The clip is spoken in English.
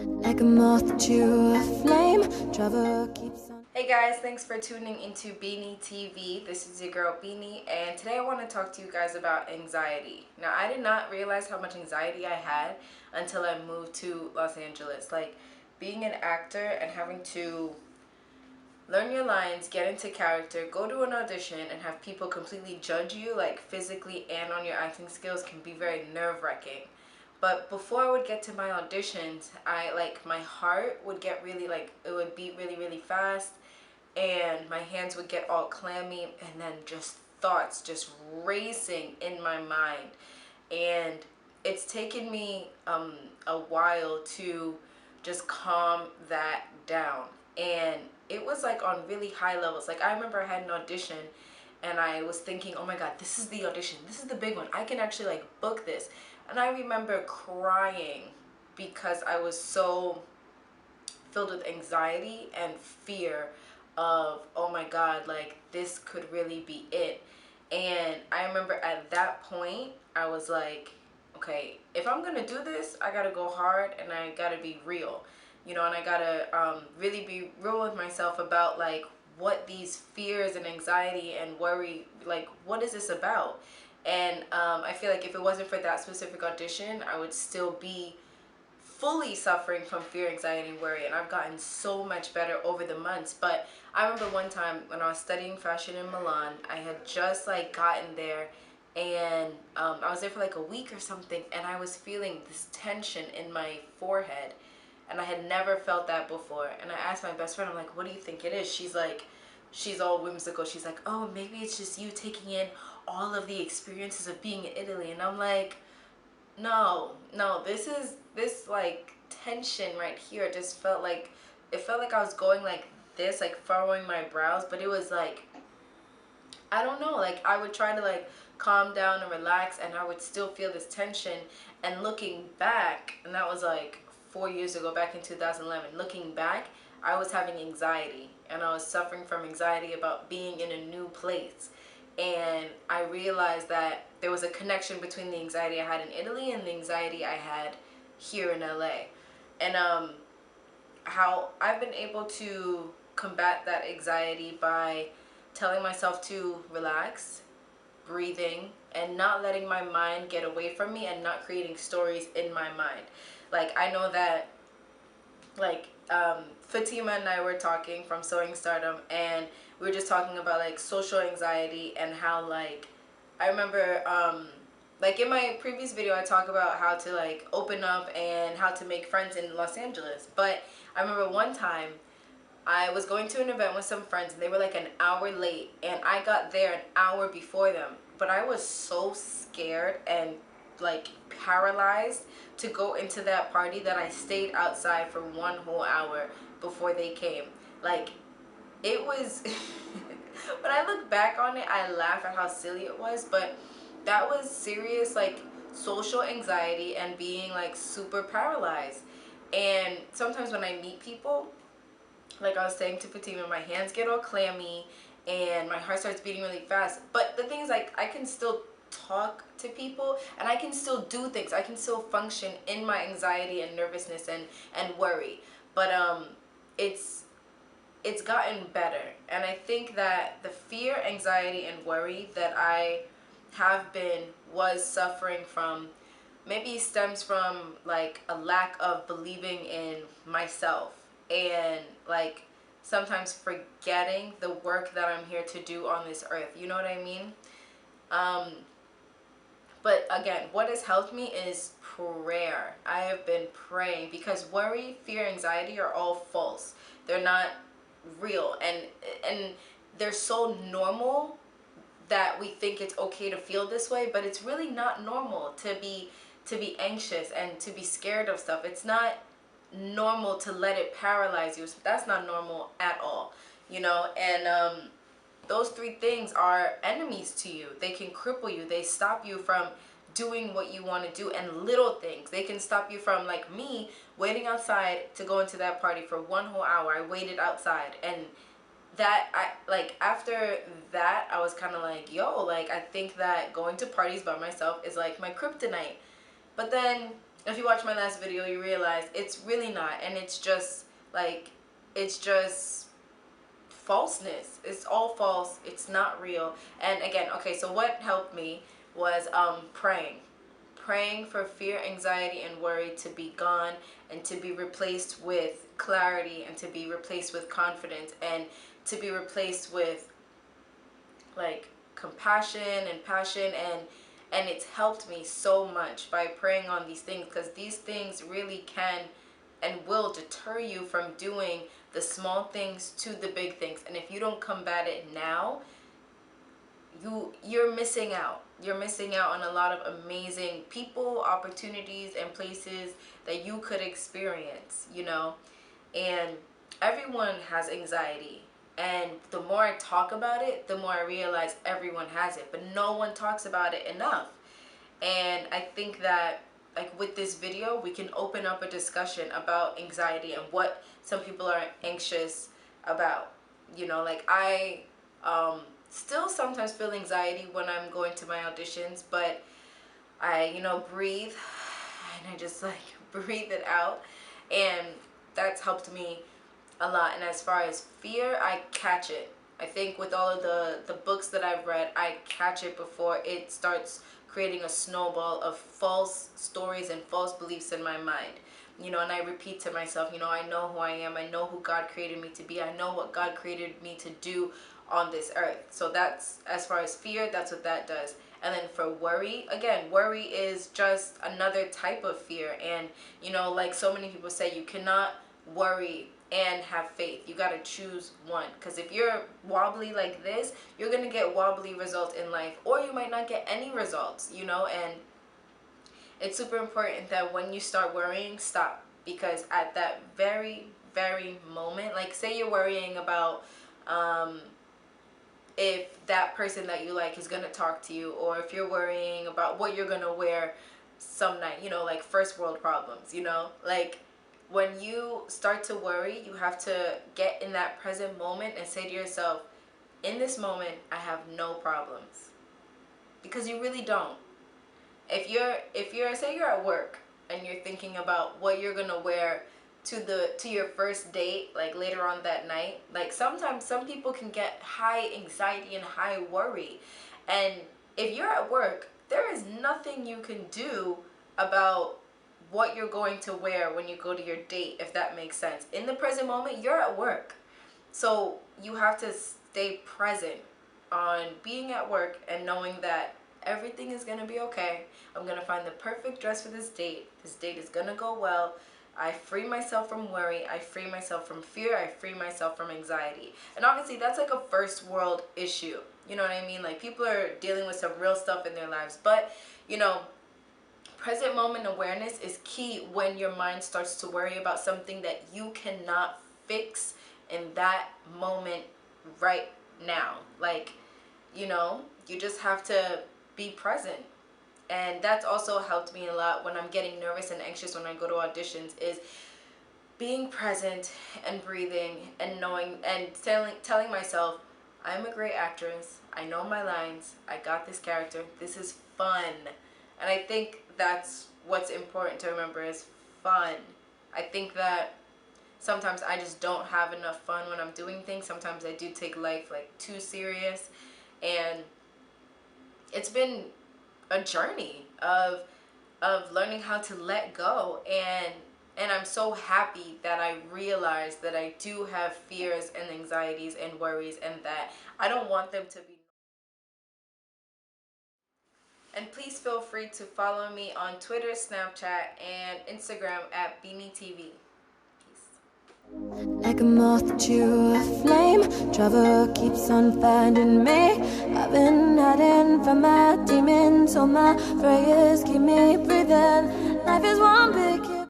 Like a moth to a flame, Trevor keeps on. Hey guys, thanks for tuning into Beanie TV. This is your girl Beanie, and today I want to talk to you guys about anxiety. Now, I did not realize how much anxiety I had until I moved to Los Angeles. Like, being an actor and having to learn your lines, get into character, go to an audition, and have people completely judge you, like physically and on your acting skills, can be very nerve-wracking. But before I would get to my auditions, my heart would get really, it would beat really, really fast, and my hands would get all clammy, and then just thoughts just racing in my mind. And it's taken me a while to just calm that down. And it was like on really high levels. Like, I remember I had an audition and I was thinking, oh my god, this is the audition, this is the big one, I can actually like book this. And I remember crying because I was so filled with anxiety and fear of, oh my god, like this could really be it. And I remember at that point I was like, okay, if I'm gonna do this, I gotta go hard and I gotta be real, and I gotta really be real with myself about like what these fears and anxiety and worry, like what is this about. And I feel like if it wasn't for that specific audition, I would still be fully suffering from fear, anxiety, and worry. And I've gotten so much better over the months. But I remember one time when I was studying fashion in Milan, I had just like gotten there, and I was there for like a week or something, and I was feeling this tension in my forehead, and I had never felt that before. And I asked my best friend, I'm like, what do you think it is? She's all whimsical. She's like, oh, maybe it's just you taking in all of the experiences of being in Italy. And I'm like, no, this like tension right here just felt like, it felt like I was going like this, like furrowing my brows, but it was like, I don't know, like I would try to like calm down and relax, and I would still feel this tension. And looking back, and that was like 4 years ago, back in 2011, looking back, I was having anxiety, and I was suffering from anxiety about being in a new place. And I realized that there was a connection between the anxiety I had in Italy and the anxiety I had here in LA. And how I've been able to combat that anxiety by telling myself to relax, breathing, and not letting my mind get away from me, and not creating stories in my mind. Like, I know that, like, Fatima and I were talking from Sewing Stardom, and we were just talking about like social anxiety, and how like I remember like in my previous video I talk about how to like open up and how to make friends in Los Angeles. But I remember one time I was going to an event with some friends, and they were like an hour late, and I got there an hour before them. But I was so scared and like paralyzed to go into that party that I stayed outside for 1 whole hour before they came. Like, it was when I look back on it, I laugh at how silly it was, but that was serious like social anxiety and being like super paralyzed. And sometimes when I meet people, like I was saying to Fatima, my hands get all clammy and my heart starts beating really fast. But the thing is, like, I can still talk to people and I can still do things. I can still function in my anxiety and nervousness and worry. But it's gotten better. And I think that the fear, anxiety, and worry that I have been was suffering from, maybe stems from like a lack of believing in myself, and like sometimes forgetting the work that I'm here to do on this earth. You know what I mean? But again, what has helped me is prayer. I have been praying, because worry, fear, anxiety are all false. They're not real, and they're so normal that we think it's okay to feel this way, but it's really not normal to be anxious and to be scared of stuff. It's not normal to let it paralyze you. That's not normal at all, and those three things are enemies to you. They can cripple you. They stop you from doing what you want to do. And little things, they can stop you from, like me, waiting outside to go into that party for 1 whole hour. I waited outside, and that, after that, I was kind of like, yo, like, I think that going to parties by myself is like my kryptonite. But then if you watch my last video, you realize it's really not, and it's just like, it's just falseness. It's all false. It's not real. And again, okay, so what helped me was praying for fear, anxiety, and worry to be gone, and to be replaced with clarity, and to be replaced with confidence, and to be replaced with like compassion and passion. And it's helped me so much by praying on these things, because these things really can and will deter you from doing the small things to the big things. And if you don't combat it now, you're missing out. You're missing out on a lot of amazing people, opportunities, and places that you could experience, you know. And everyone has anxiety, and the more I talk about it, the more I realize everyone has it, but no one talks about it enough. And I think that, like, with this video, we can open up a discussion about anxiety and what some people are anxious about. You know, like, I still sometimes feel anxiety when I'm going to my auditions, but I, you know, breathe, and I just like breathe it out, and that's helped me a lot. And as far as fear, I catch it. I think with all of the books that I've read, I catch it before it starts creating a snowball of false stories and false beliefs in my mind. You know, and I repeat to myself, you know, I know who I am. I know who God created me to be. I know what God created me to do on this earth. So that's, as far as fear, that's what that does. And then for worry, again, worry is just another type of fear. And, you know, like so many people say, you cannot worry and have faith. You got to choose one, because if you're wobbly like this, you're going to get wobbly results in life, or you might not get any results, you know. And it's super important that when you start worrying, stop, because at that very moment, like, say you're worrying about if that person that you like is going to talk to you, or if you're worrying about what you're going to wear some night, you know, like first world problems, you know. Like, when you start to worry, you have to get in that present moment and say to yourself, in this moment, I have no problems. Because you really don't. If you're say you're at work and you're thinking about what you're gonna wear to your first date, like later on that night, like sometimes some people can get high anxiety and high worry. And if you're at work, there is nothing you can do about what you're going to wear when you go to your date, if that makes sense. In the present moment, you're at work. So you have to stay present on being at work and knowing that everything is going to be okay. I'm going to find the perfect dress for this date. This date is going to go well. I free myself from worry. I free myself from fear. I free myself from anxiety. And obviously that's like a first world issue. You know what I mean? Like, people are dealing with some real stuff in their lives. But, you know, present moment awareness is key when your mind starts to worry about something that you cannot fix in that moment right now. Like, you know, you just have to be present. And that's also helped me a lot when I'm getting nervous and anxious when I go to auditions, is being present and breathing and knowing and telling myself, I'm a great actress. I know my lines. I got this character. This is fun. And I think that's what's important to remember, is fun. I think that sometimes I just don't have enough fun when I'm doing things. Sometimes I do take life like too serious. And it's been a journey of learning how to let go. And I'm so happy that I realized that I do have fears and anxieties and worries, and that I don't want them to be. And please feel free to follow me on Twitter, Snapchat, and Instagram at BeanieTV. Peace. Like a moth to a flame, trouble keeps on finding me. I've been hiding from my demons, so my prayers keep me breathing. Life is one big